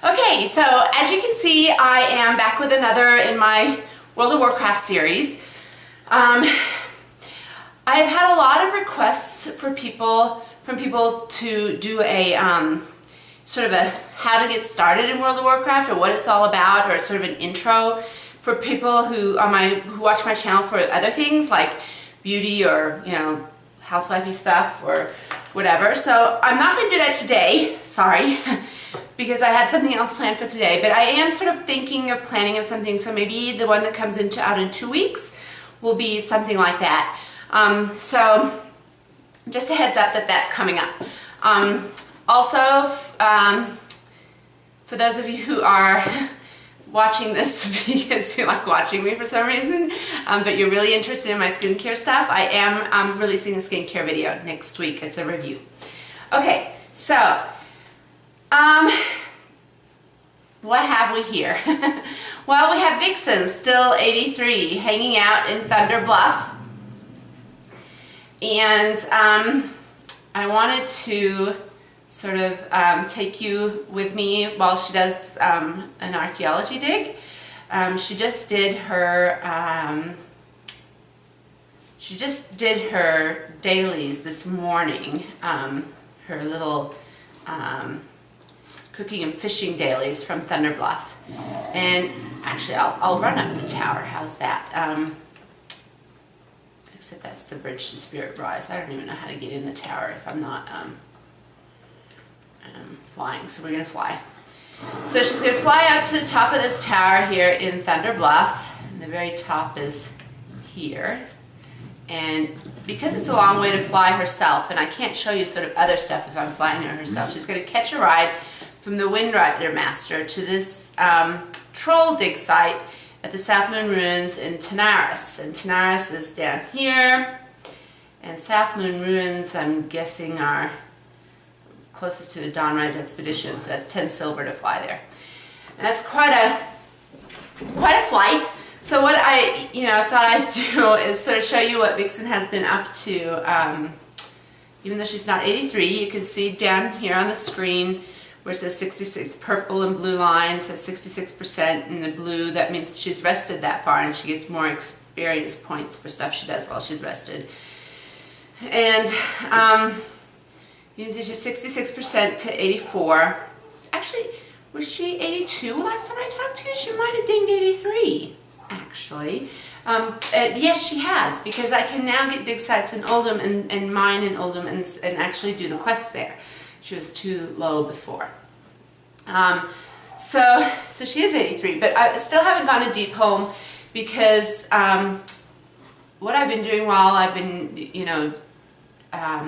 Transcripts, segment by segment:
Okay, so as you can see, I am back with another in my World of Warcraft series. I've had a lot of requests from people to do a sort of a how to get started in World of Warcraft, or what it's all about, or sort of an intro for people who watch my channel for other things like beauty or housewifey stuff or whatever. So I'm not going to do that today, sorry, because I had something else planned for today. But I am sort of thinking of planning of something. So maybe the one that comes out in 2 weeks will be something like that. So just a heads up that that's coming up. Also, for those of you who are watching this because you like watching me for some reason, but you're really interested in my skincare stuff, I am releasing a skincare video next week. It's a review. Okay, so what have we here? Well, we have Vixxyne, still 83, hanging out in Thunder Bluff. And I wanted to sort of take you with me while she does an archaeology dig. She just did her dailies this morning, her little cooking and fishing dailies from Thunder Bluff. And actually, I'll run up the tower. How's that? Except that's the bridge to Spirit Rise. I don't even know how to get in the tower if I'm not flying. So we're gonna fly. So she's gonna fly up to the top of this tower here in Thunder Bluff. And the very top is here. And because it's a long way to fly herself, and I can't show you sort of other stuff if I'm flying her herself, she's gonna catch a ride from the Windrider Master to this troll dig site at the South Moon Ruins in Tanaris. And Tanaris is down here, and South Moon Ruins, I'm guessing, are closest to the Dawnrise expedition, so that's 10 silver to fly there. And that's quite a flight. So what I thought I'd do is sort of show you what Vixxyne has been up to. Even though she's not 83, you can see down here on the screen where it says 66, purple and blue lines, says 66% in the blue. That means she's rested that far, and she gets more experience points for stuff she does while she's rested. And you can see she's 66% to 84. Actually, was she 82 last time I talked to you? She might have dinged 83, actually. Yes, she has, because I can now get dig sites in Oldham and mine in Oldham and actually do the quests there. She was too low before. So she is 83, but I still haven't gone to Deep Home because what I've been doing while I've been,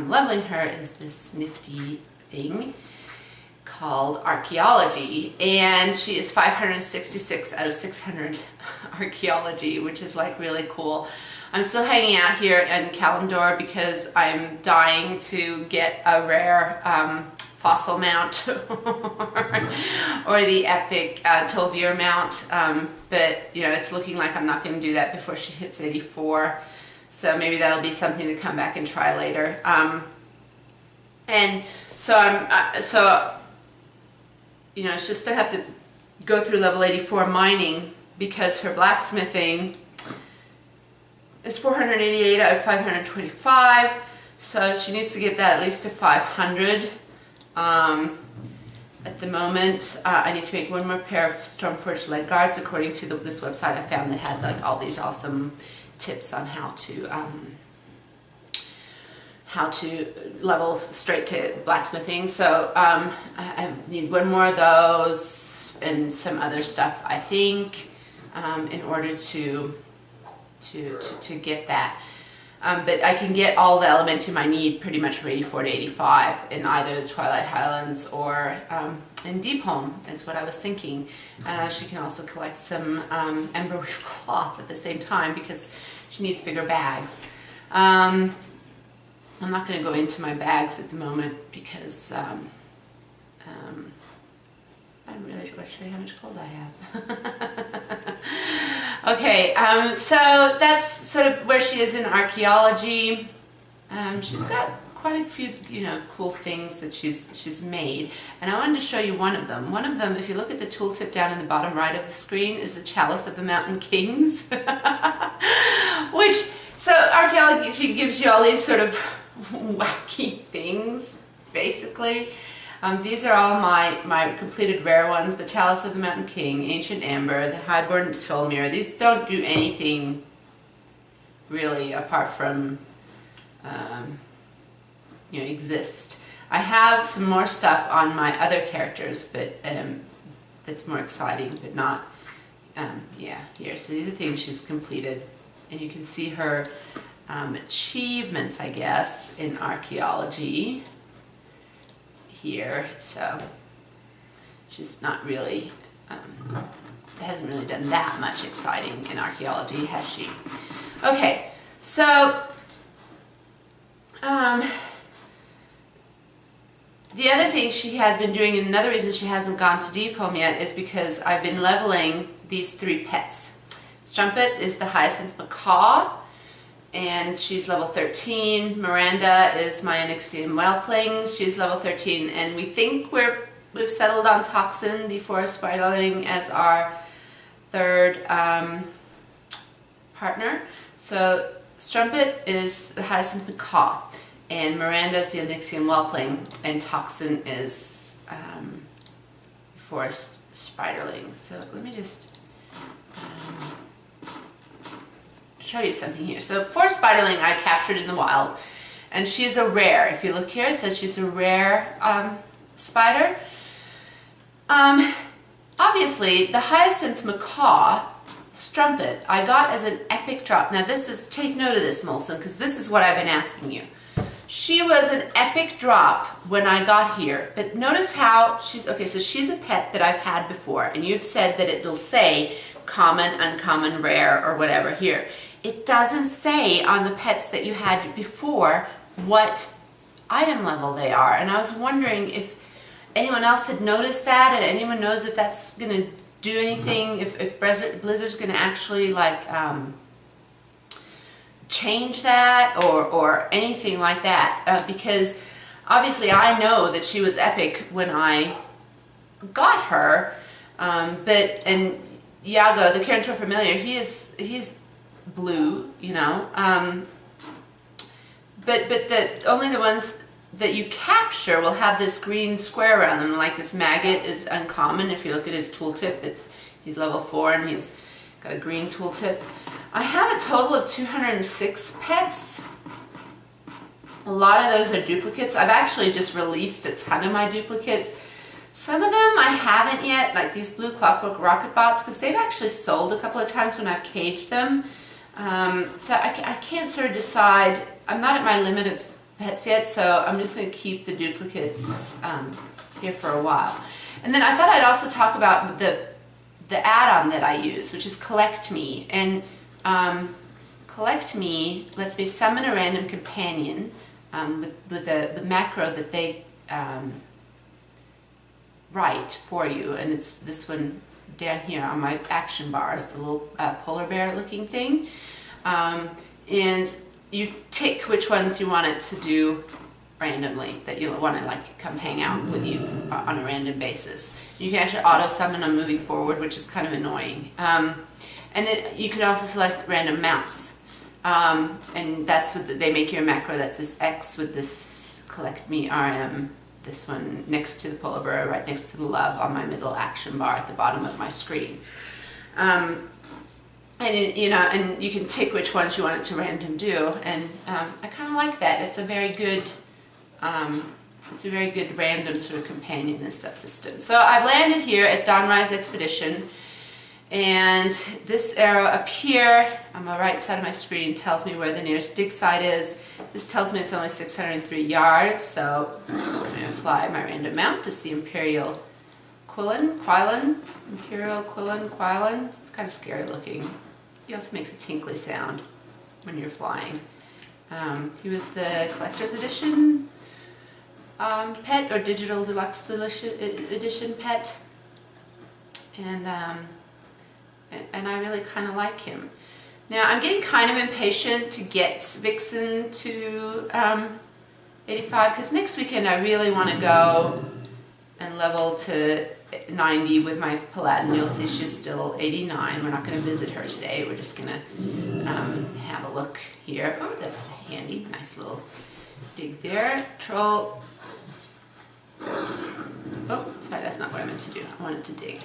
leveling her is this nifty thing called Archaeology, and she is 566 out of 600 Archaeology, which is like really cool. I'm still hanging out here in Kalimdor because I'm dying to get a rare fossil mount or the epic Tolvir mount, but it's looking like I'm not going to do that before she hits 84. So maybe that'll be something to come back and try later. And so it's just I have to go through level 84 mining because her blacksmithing is 488 out of 525. So she needs to get that at least to 500. At the moment, I need to make one more pair of Stormforged leg guards according to this website I found that had like all these awesome tips on how to level straight to blacksmithing. So I need one more of those and some other stuff, I think, in order to get that. But I can get all the elementum I need pretty much from 84 to 85 in either the Twilight Highlands or in Deep Home, is what I was thinking. She can also collect some emberweave cloth at the same time because she needs bigger bags. I'm not going to go into my bags at the moment because I'm really going to show you how much gold I have. Okay, so that's sort of where she is in archaeology. She's got quite a few, cool things that she's made, and I wanted to show you one of them. One of them, if you look at the tooltip down in the bottom right of the screen, is the Chalice of the Mountain Kings, so Archaeology gives you all these sort of wacky things, basically. These are all my completed rare ones: the Chalice of the Mountain King, Ancient Amber, the Highborn Soul Mirror. These don't do anything really apart from exist. I have some more stuff on my other characters, but that's more exciting, but not here. So these are things she's completed, and you can see her achievements, I guess, in Archaeology here. So she's not really hasn't really done that much exciting in Archaeology, has she? Okay, so the other thing she has been doing, and another reason she hasn't gone to Deep Home yet, is because I've been leveling these 3 pets. Strumpet is the Hyacinth Macaw, and she's level 13. Miranda is my Onyxian Whelpling, she's level 13, and we think we've settled on Toxin, the Forest Spiderling, as our 3rd partner. So Strumpet is the Hyacinth Macaw, and Miranda is the Onyxian Whelpling, and Toxin is Forest Spiderling. So let me just show you something here. So Forest Spiderling I captured in the wild, and she's a rare. If you look here, it says she's a rare spider. Obviously, the Hyacinth Macaw, Strumpet, I got as an epic drop. Now take note of this, Molson, because this is what I've been asking you. She was an epic drop when I got here, but notice how so she's a pet that I've had before, and you've said that it'll say common, uncommon, rare, or whatever here. It doesn't say on the pets that you had before what item level they are, and I was wondering if anyone else had noticed that, and anyone knows if that's going to do anything, if Blizzard's going to actually change that or anything like that, because obviously I know that she was epic when I got her, and Iago, the Carantor Familiar, he's blue, but only the ones that you capture will have this green square around them. Like this maggot is uncommon. If you look at his tooltip, he's level 4 and he's got a green tooltip. I have a total of 206 pets. A lot of those are duplicates. I've actually just released a ton of my duplicates. Some of them I haven't yet, like these blue Clockwork Rocket Bots, because they've actually sold a couple of times when I've caged them. So I can't sort of decide. I'm not at my limit of pets yet, so I'm just going to keep the duplicates here for a while. And then I thought I'd also talk about the add-on that I use, which is Collect Me. And Collect Me lets me summon a random companion with the macro that they write for you. And it's this one down here on my action bars, the little polar bear looking thing. And you tick which ones you want it to do randomly, that you want to come hang out with you on a random basis. You can actually auto summon them moving forward, which is kind of annoying. And then you can also select random mounts, and that's what they make your macro. That's this X with this Collect Me RM, this one next to the polar bear, right next to the love on my middle action bar at the bottom of my screen. And you can tick which ones you want it to random do, and I kind of like that. It's a very good random sort of companion and stuff system. So I've landed here at Dawnrise Expedition, and this arrow up here on the right side of my screen tells me where the nearest dig site is. This tells me it's only 603 yards, so I'm going to fly my random mount. It's the Imperial Quillen. Imperial Quillen. It's kind of scary looking. He also makes a tinkly sound when you're flying. He was the Collector's Edition pet, or Digital Deluxe Edition pet, and I really kind of like him. Now I'm getting kind of impatient to get Vixxyne to 85, because next weekend I really want to go and level to 90 with my Paladin. You'll see she's still 89. We're not going to visit her today. We're just going to have a look here. Oh, that's handy. Nice little dig there. Troll. Oh, sorry, that's not what I meant to do. I wanted to dig.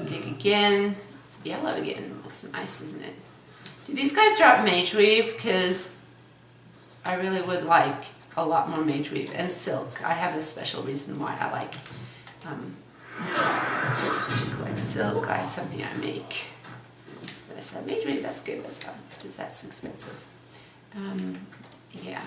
Dig again. It's yellow again. That's nice, isn't it? Do these guys drop Mage Weave? Because I really would like a lot more Mage Weave and silk. I have a special reason why I like to collect silk. I have something I make. But I said Mage Weave, that's good. That's not, because that's expensive. Yeah.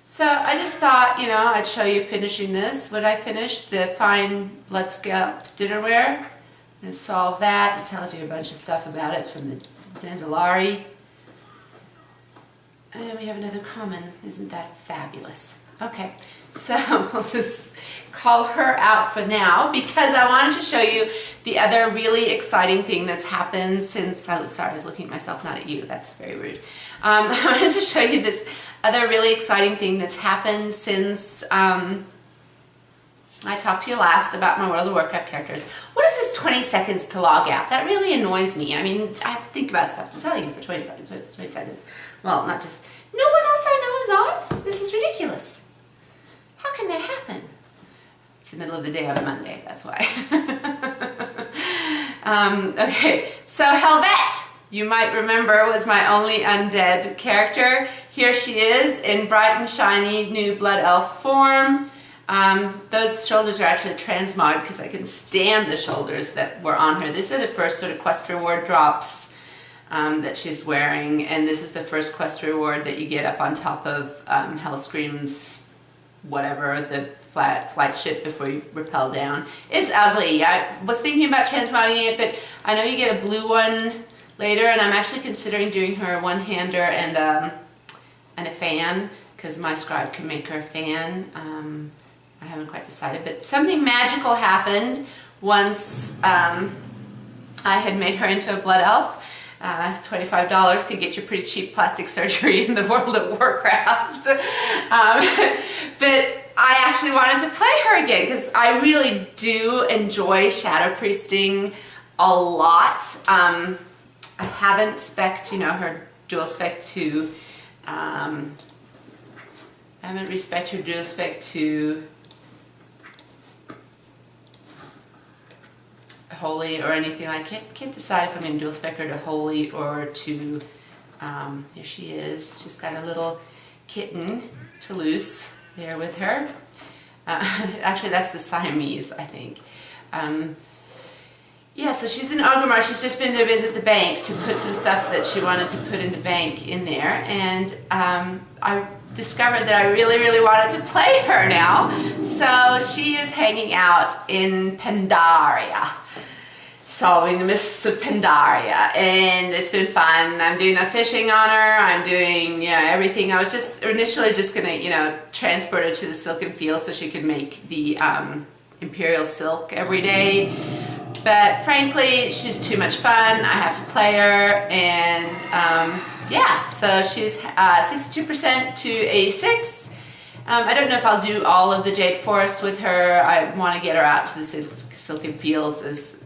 So I just thought, you know, I'd show you finishing this. What I finished, the fine blood scalp dinnerware. I'm going to solve that. It tells you a bunch of stuff about it from the Zandalari. And then we have another common. Isn't that fabulous? Okay, so we'll just call her out for now because I wanted to show you the other really exciting thing that's happened since, oh, sorry, I was looking at myself, not at you. That's very rude. I wanted to show you this other really exciting thing that's happened since I talked to you last about my World of Warcraft characters. What is this 20 seconds to log out? That really annoys me. I mean, I have to think about stuff to tell you for 20 seconds. Well, not just, no one else I know is on. This is ridiculous. How can that happen? It's the middle of the day on a Monday, that's why. Okay, so Helvette, you might remember, was my only undead character. Here she is in bright and shiny new Blood Elf form. Those shoulders are actually transmog because I can stand the shoulders that were on her. These are the first sort of quest reward drops that she's wearing, and this is the first quest reward that you get up on top of Hellscream's whatever, the flight ship before you rappel down. It's ugly. I was thinking about transmogging it, but I know you get a blue one later, and I'm actually considering doing her one-hander and a fan, because my scribe can make her a fan. I haven't quite decided, but something magical happened once I had made her into a blood elf. $25 could get you pretty cheap plastic surgery in the World of Warcraft. But I actually wanted to play her again because I really do enjoy shadow priesting a lot. I haven't spec'd, you know, her dual spec to I haven't respec'd her dual spec to Holy or anything. I can't decide if I'm going to dual spec her to Holy or to, here she is. She's got a little kitten, Toulouse, there with her. Actually, that's the Siamese, I think. Yeah, so she's in Orgrimmar. She's just been to visit the bank to put some stuff that she wanted to put in the bank in there. And I discovered that I really, really wanted to play her now. So she is hanging out in Pandaria, solving the mysteries of Pandaria, and it's been fun. I'm doing the fishing on her. I'm doing, you know, everything. I was just initially just gonna, you know, transport her to the Silken Field so she could make the Imperial Silk every day. But frankly, she's too much fun. I have to play her, and yeah, so she's 62% to 86. I don't know if I'll do all of the Jade Forest with her. I want to get her out to the Silken Fields as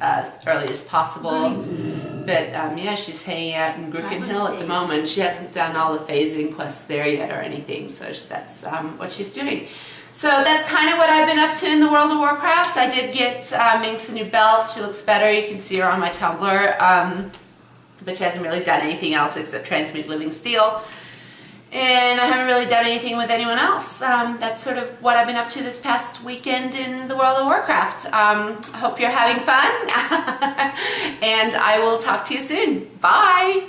early as possible. But yeah, she's hanging out in Gruken Hill at the moment. She hasn't done all the phasing quests there yet or anything, so that's what she's doing. So that's kind of what I've been up to in the World of Warcraft. I did get Minx a new belt. She looks better. You can see her on my Tumblr. But she hasn't really done anything else except transmute living steel. And I haven't really done anything with anyone else. That's sort of what I've been up to this past weekend in the World of Warcraft. I hope you're having fun. And I will talk to you soon. Bye!